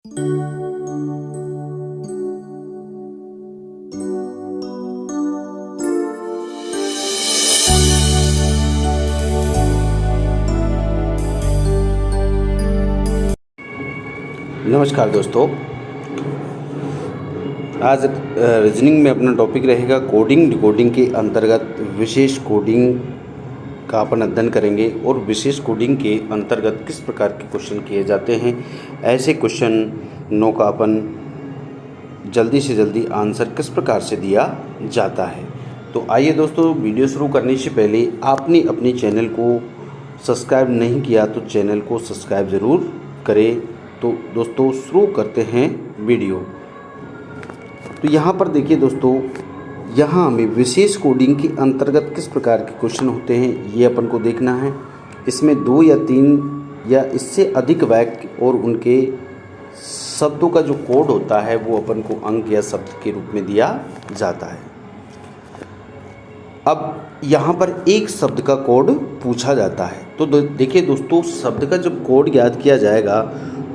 नमस्कार दोस्तों, आज रीजनिंग में अपना टॉपिक रहेगा कोडिंग डिकोडिंग के अंतर्गत विशेष कोडिंग का अपन अध्ययन करेंगे और विशेष कोडिंग के अंतर्गत किस प्रकार के क्वेश्चन किए जाते हैं, ऐसे क्वेश्चनों का अपन जल्दी से जल्दी आंसर किस प्रकार से दिया जाता है। तो आइए दोस्तों, वीडियो शुरू करने से पहले आपने अपने चैनल को सब्सक्राइब नहीं किया तो चैनल को सब्सक्राइब ज़रूर करें। तो दोस्तों शुरू करते हैं वीडियो। तो यहाँ पर देखिए दोस्तों, यहाँ हमें विशेष कोडिंग के अंतर्गत किस प्रकार के क्वेश्चन होते हैं ये अपन को देखना है। इसमें 2 या 3 या इससे अधिक वाक्य और उनके शब्दों का जो कोड होता है वो अपन को अंक या शब्द के रूप में दिया जाता है। अब यहाँ पर एक शब्द का कोड पूछा जाता है। तो देखिए दोस्तों, शब्द का जब कोड ज्ञात किया जाएगा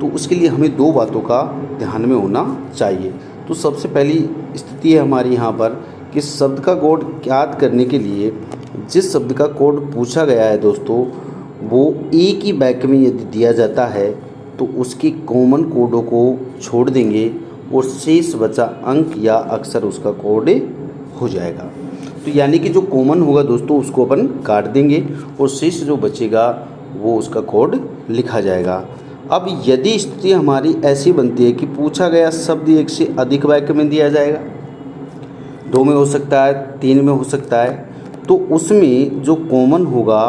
तो उसके लिए हमें 2 बातों का ध्यान में होना चाहिए। तो सबसे पहली स्थिति है हमारी यहाँ पर कि शब्द का कोड ज्ञात करने के लिए जिस शब्द का कोड पूछा गया है दोस्तों, वो एक ही वाक्य में यदि दिया जाता है तो उसके कॉमन कोडों को छोड़ देंगे और शेष बचा अंक या अक्षर उसका कोड हो जाएगा। तो यानी कि जो कॉमन होगा दोस्तों उसको अपन काट देंगे और शेष जो बचेगा वो उसका कोड लिखा जाएगा। अब यदि स्थिति हमारी ऐसी बनती है कि पूछा गया शब्द एक से अधिक वाक्य में दिया जाएगा, 2 में हो सकता है, 3 में हो सकता है, तो उसमें जो कॉमन होगा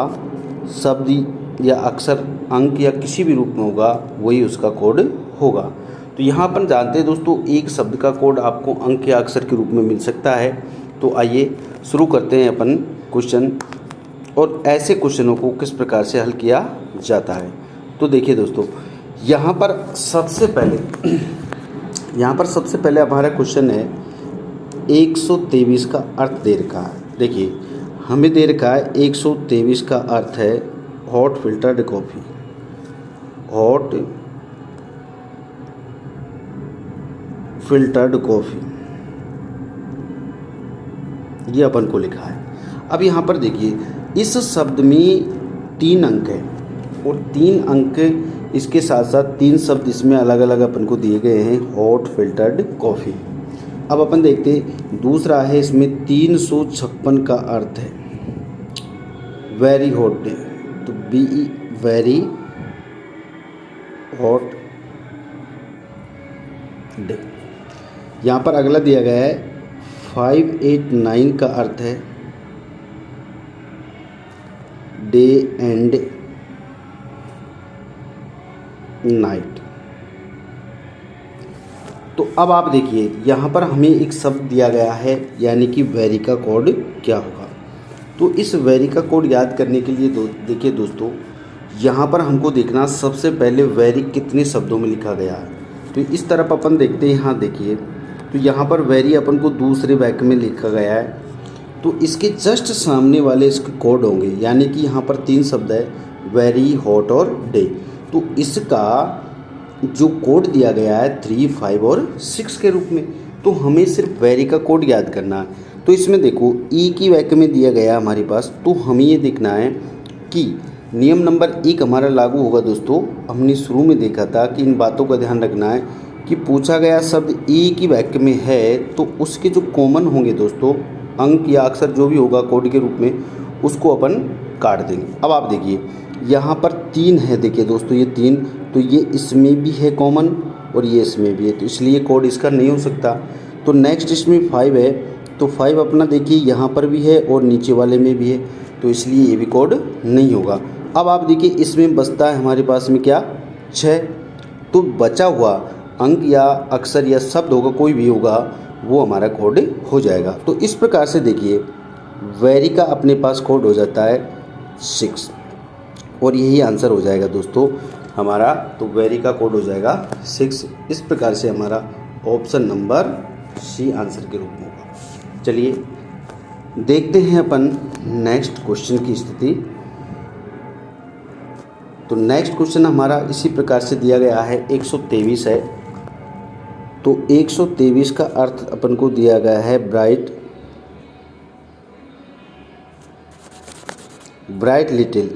शब्द या अक्षर, अंक या किसी भी रूप में होगा वही उसका कोड होगा। तो यहाँ अपन जानते हैं दोस्तों, एक शब्द का कोड आपको अंक या अक्षर के रूप में मिल सकता है। तो आइए शुरू करते हैं अपन क्वेश्चन और ऐसे क्वेश्चनों को किस प्रकार से हल किया जाता है। तो देखिए दोस्तों, यहाँ पर सबसे पहले हमारा क्वेश्चन है 123 का अर्थ दे रखा है। देखिए हमें दे रखा है 123 का अर्थ है hot filtered coffee. Hot filtered coffee ये अपन को लिखा है। अब यहाँ पर देखिए इस शब्द में 3 अंक है और 3 अंक इसके साथ साथ 3 शब्द इसमें अलग अलग अपन को दिए गए हैं, हॉट फिल्टर्ड कॉफ़ी। अब अपन देखते हैं दूसरा है, इसमें 356 का अर्थ है वेरी हॉट डे। तो BE वेरी हॉट डे। यहाँ पर अगला दिया गया है 589 का अर्थ है डे एंड नाइट। तो अब आप देखिए यहाँ पर हमें एक शब्द दिया गया है, यानी कि वेरी का कोड क्या होगा। तो इस वेरी का कोड याद करने के लिए देखिए दोस्तों, यहाँ पर हमको देखना सबसे पहले वेरी कितने शब्दों में लिखा गया है। तो इस तरफ अपन देखते हैं, यहाँ देखिए तो यहाँ पर वेरी अपन को दूसरे वाक्य में लिखा गया है। तो इसके जस्ट सामने वाले इसके कोड होंगे, यानी कि यहाँ पर 3 शब्द है, वेरी, हॉट और डे। तो इसका जो कोड दिया गया है 3, 5 और 6 के रूप में। तो हमें सिर्फ वेरी का कोड याद करना है। तो इसमें देखो एक ही वाक्य में दिया गया हमारे पास, तो हमें ये देखना है कि नियम नंबर 1 हमारा लागू होगा दोस्तों। हमने शुरू में देखा था कि इन बातों का ध्यान रखना है कि पूछा गया शब्द एक ही वाक्य में है तो उसके जो कॉमन होंगे दोस्तों, अंक या अक्षर जो भी होगा कोड के रूप में, उसको अपन काट देंगे। अब आप देखिए यहाँ पर 3 है, देखिए दोस्तों ये 3, तो ये इसमें भी है कॉमन और ये इसमें भी है, तो इसलिए कोड इसका नहीं हो सकता। तो नेक्स्ट इसमें 5 है, तो 5 अपना देखिए यहाँ पर भी है और नीचे वाले में भी है, तो इसलिए ये भी कोड नहीं होगा। अब आप देखिए इसमें बचता है हमारे पास में क्या, 6। तो बचा हुआ अंक या अक्षर या शब्द होगा, कोई भी होगा, वो हमारा कोड हो जाएगा। तो इस प्रकार से देखिए वेरी का अपने पास कोड हो जाता है 6 और यही आंसर हो जाएगा दोस्तों हमारा। तो वेरी का कोड हो जाएगा 6। इस प्रकार से हमारा ऑप्शन नंबर C आंसर के रूप में होगा। चलिए देखते हैं अपन नेक्स्ट क्वेश्चन की स्थिति। तो नेक्स्ट क्वेश्चन हमारा इसी प्रकार से दिया गया है, 123 है। तो 123 का अर्थ अपन को दिया गया है ब्राइट लिटिल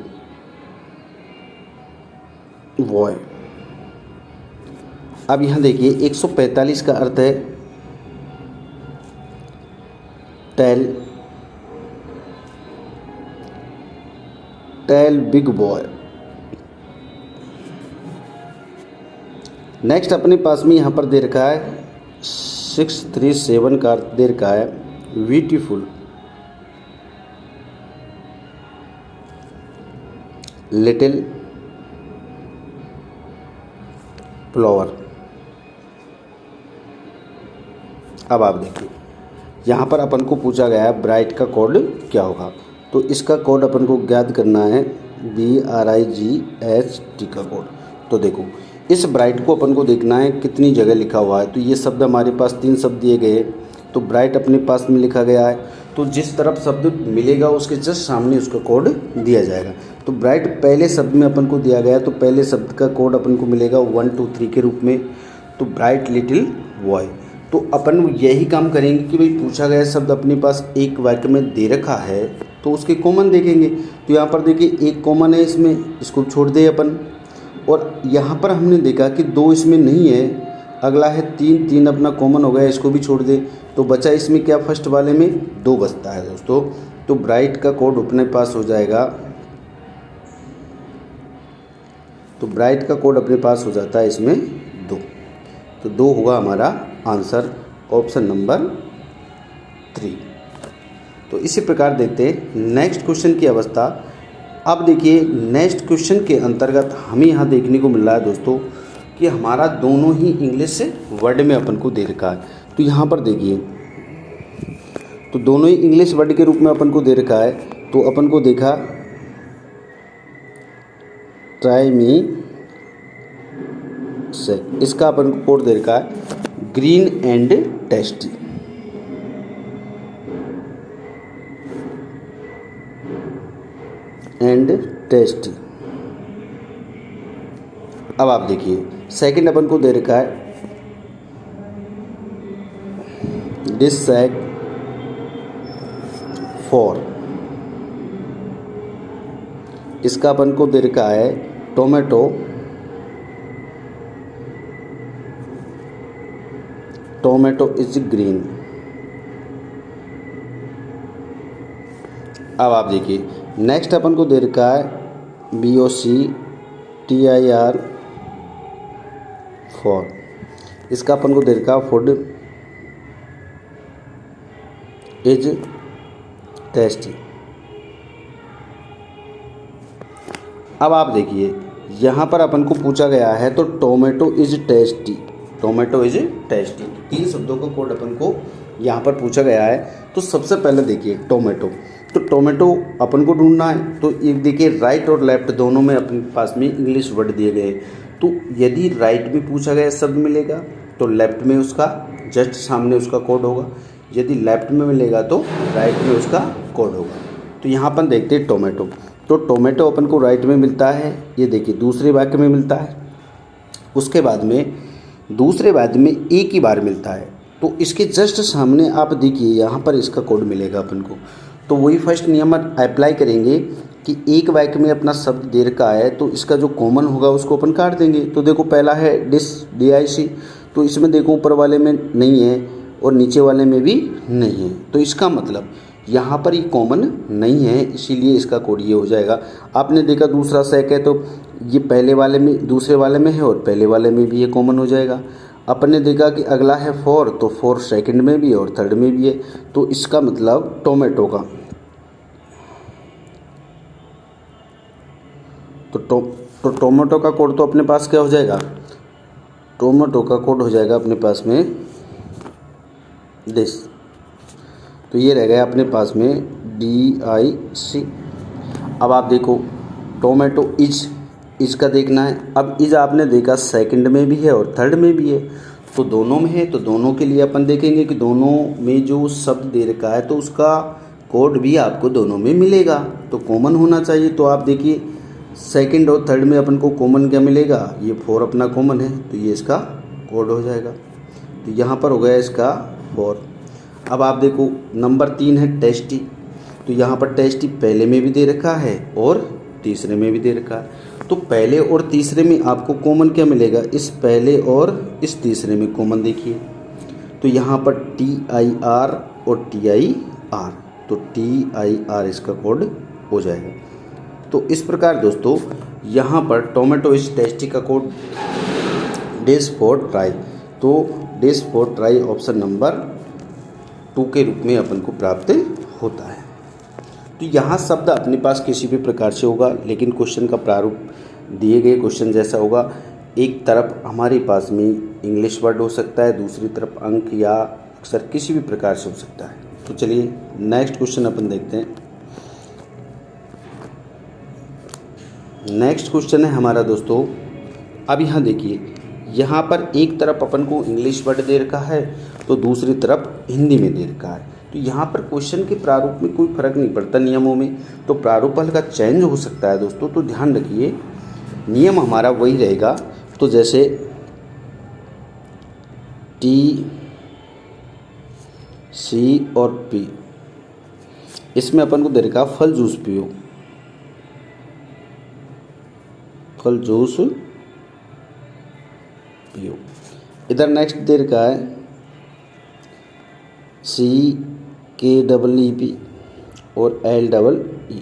बॉय। अब यहाँ देखिए 145 का अर्थ है टेल बिग बॉय। नेक्स्ट अपने पास में यहाँ पर दे रखा है 637 का अर्थ दे रखा है ब्यूटीफुल लिटिल फ्लावर। अब आप देखिए यहाँ पर अपन को पूछा गया है ब्राइट का कोड क्या होगा, तो इसका कोड अपन को ज्ञात करना है BRIGHT का कोड। तो देखो इस ब्राइट को अपन को देखना है कितनी जगह लिखा हुआ है। तो ये शब्द हमारे पास 3 शब्द दिए गए, तो ब्राइट अपने पास में लिखा गया है, तो जिस तरफ शब्द मिलेगा उसके जस्ट सामने उसका कोड दिया जाएगा। तो ब्राइट पहले शब्द में अपन को दिया गया, तो पहले शब्द का कोड अपन को मिलेगा 1 2 3 के रूप में, तो ब्राइट लिटिल बॉय। तो अपन यही काम करेंगे कि भाई पूछा गया शब्द अपने पास एक वाक्य में दे रखा है तो उसके कॉमन देखेंगे। तो यहाँ पर देखिए एक कॉमन है इसमें, इसको छोड़ दे अपन। और यहाँ पर हमने देखा कि 2 इसमें नहीं है, अगला है 3 अपना कॉमन हो गया, इसको भी छोड़ दे। तो बचा इसमें क्या, फर्स्ट वाले में 2 बचता है दोस्तों। तो ब्राइट का कोड अपने पास हो जाएगा, तो ब्राइट का कोड अपने पास हो जाता है इसमें 2। तो 2 होगा हमारा आंसर, ऑप्शन नंबर 3। तो इसी प्रकार देखते हैं नेक्स्ट क्वेश्चन की अवस्था। अब देखिए नेक्स्ट क्वेश्चन के अंतर्गत हमें यहाँ देखने को मिल रहा है दोस्तों कि हमारा दोनों ही इंग्लिश वर्ड में अपन को दे रखा है। तो यहाँ पर देखिए तो दोनों ही इंग्लिश वर्ड के रूप में अपन को दे रखा है। तो अपन को देखा ट्राई मी से, इसका अपन को कोड दे रखा है ग्रीन एंड टेस्टी। अब आप देखिए सेकंड अपन को दे रखा है डिश सैक फॉर, इसका अपन को दे रखा है टोमेटो इज ग्रीन। अब आप देखिए नेक्स्ट अपन को दे रखा है BOCTIR फॉर, इसका अपन को दे रखा है फूड इज टेस्टी। अब आप देखिए यहाँ पर अपन को पूछा गया है तो टोमेटो इज टेस्टी 3 शब्दों का कोड अपन को यहाँ पर पूछा गया है। तो सबसे पहले देखिए टोमेटो, तो टोमेटो अपन को ढूंढना है। तो एक देखिए राइट और लेफ्ट दोनों में अपने पास में इंग्लिश वर्ड दिए गए। तो यदि राइट में पूछा गया शब्द मिलेगा तो लेफ्ट में उसका जस्ट सामने उसका कोड होगा, यदि लेफ्ट में मिलेगा तो राइट में उसका कोड होगा। तो यहाँ पर देखते हैं टोमेटो, तो टोमेटो अपन को राइट में मिलता है, ये देखिए दूसरे वाक्य में मिलता है। उसके बाद में दूसरे वाक्य में एक ही बार मिलता है, तो इसके जस्ट सामने आप देखिए यहाँ पर इसका कोड मिलेगा अपन को। तो वही फर्स्ट नियम अप्लाई करेंगे कि एक वाक्य में अपना शब्द दे रखा है तो इसका जो कॉमन होगा उसको अपन काट देंगे। तो देखो पहला है डिश DIC, तो इसमें देखो ऊपर वाले में नहीं है और नीचे वाले में भी नहीं है, तो इसका मतलब यहाँ पर ये कॉमन नहीं है, इसीलिए इसका कोड ये हो जाएगा। आपने देखा दूसरा सेक है तो ये पहले वाले में दूसरे वाले में है और पहले वाले में भी ये कॉमन हो जाएगा। अपन ने देखा कि अगला है फॉर, तो फॉर सेकंड में भी है और थर्ड में भी है, तो इसका मतलब टोमेटो का तो टोमेटो का कोड तो अपने पास क्या हो जाएगा, टोमेटो का कोड हो जाएगा अपने पास में डिश। तो ये रह गया अपने पास में DIC। अब आप देखो टोमेटो इज का देखना है। अब इज आपने देखा सेकंड में भी है और थर्ड में भी है, तो दोनों में है, तो दोनों के लिए अपन देखेंगे कि दोनों में जो शब्द दे रखा है तो उसका कोड भी आपको दोनों में मिलेगा, तो कॉमन होना चाहिए। तो आप देखिए सेकंड और थर्ड में अपन को कॉमन क्या मिलेगा, ये फॉर अपना कॉमन है, तो ये इसका कोड हो जाएगा। तो यहाँ पर हो गया इसका 4। अब आप देखो नंबर 3 है टेस्टी, तो यहाँ पर टेस्टी पहले में भी दे रखा है और तीसरे में भी दे रखा है। तो पहले और तीसरे में आपको कॉमन क्या मिलेगा, इस पहले और इस तीसरे में कॉमन देखिए, तो यहाँ पर TIR और TIR, तो TIR इसका कोड हो जाएगा। तो इस प्रकार दोस्तों यहाँ पर टोमेटो इस टेस्टी का कोड डिश फॉर ट्राई, तो dish for try option number 2 के रूप में अपन को प्राप्त होता है। तो यहाँ शब्द अपने पास किसी भी प्रकार से होगा, लेकिन क्वेश्चन का प्रारूप दिए गए क्वेश्चन जैसा होगा। एक तरफ हमारे पास में इंग्लिश वर्ड हो सकता है, दूसरी तरफ अंक या अक्षर किसी भी प्रकार से हो सकता है। तो चलिए नेक्स्ट क्वेश्चन अपन देखते हैं। नेक्स्ट क्वेश्चन है हमारा दोस्तों, अब यहाँ देखिए, यहाँ पर एक तरफ अपन को इंग्लिश वर्ड दे रखा है तो दूसरी तरफ हिंदी में दे रखा है। तो यहाँ पर क्वेश्चन के प्रारूप में कोई फर्क नहीं पड़ता नियमों में, तो प्रारूप हल्का चेंज हो सकता है दोस्तों। तो ध्यान रखिए नियम हमारा वही रहेगा। तो जैसे T, C और P, इसमें अपन को दे रखा फल जूस पियो, फल जूस पियो। इधर नेक्स्ट दे रखा है CKEEP और LEE,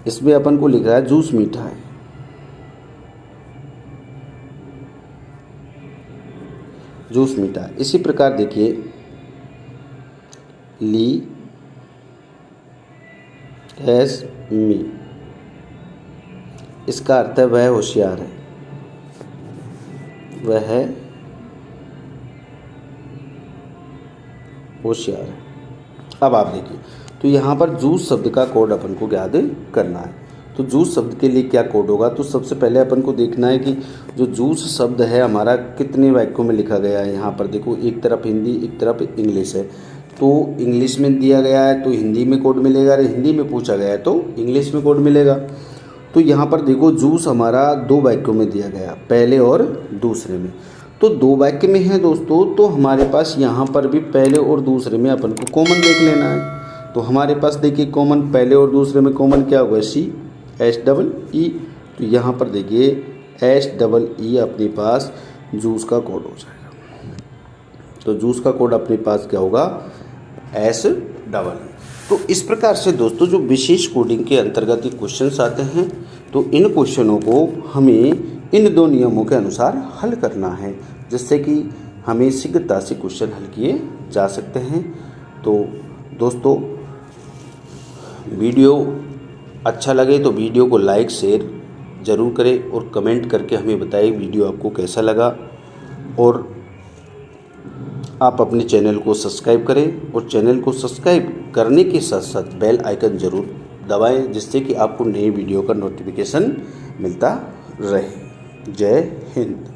इसमें अपन को लिख रहा है जूस मीठा है, जूस मीठा है। इसी प्रकार देखिए ली हैस मी, इसका अर्थ है वह होशियार है, वह है होशियार है। अब आप देखिए, तो यहाँ पर जूस शब्द का कोड अपन को याद करना है। तो जूस शब्द के लिए क्या कोड होगा, तो सबसे पहले अपन को देखना है कि जो जूस शब्द है हमारा कितने वाक्यों में लिखा गया है। यहाँ पर देखो एक तरफ हिंदी एक तरफ इंग्लिश है, तो इंग्लिश में दिया गया है तो हिंदी में कोड मिलेगा, अरे हिंदी में पूछा गया है तो इंग्लिश में कोड मिलेगा। तो यहाँ पर देखो जूस हमारा 2 वाक्यों में दिया गया, पहले और दूसरे में। तो 2 वाक्य में है दोस्तों, तो हमारे पास यहाँ पर भी पहले और दूसरे में अपन को कॉमन देख लेना है। तो हमारे पास देखिए कॉमन पहले और दूसरे में कॉमन क्या होगा, CHEE। तो यहाँ पर देखिए HEE अपने पास जूस का कोड हो जाएगा। तो जूस का कोड अपने पास क्या होगा, SEE। तो इस प्रकार से दोस्तों जो विशेष कोडिंग के अंतर्गत ये क्वेश्चंस आते हैं, तो इन क्वेश्चनों को हमें इन 2 नियमों के अनुसार हल करना है, जिससे कि हमें शीघ्रता से क्वेश्चन हल किए जा सकते हैं। तो दोस्तों वीडियो अच्छा लगे तो वीडियो को लाइक शेयर ज़रूर करें और कमेंट करके हमें बताइए वीडियो आपको कैसा लगा। और आप अपने चैनल को सब्सक्राइब करें, और चैनल को सब्सक्राइब करने के साथ साथ बेल आइकन ज़रूर दबाएं, जिससे कि आपको नई वीडियो का नोटिफिकेशन मिलता रहे। जय हिंद।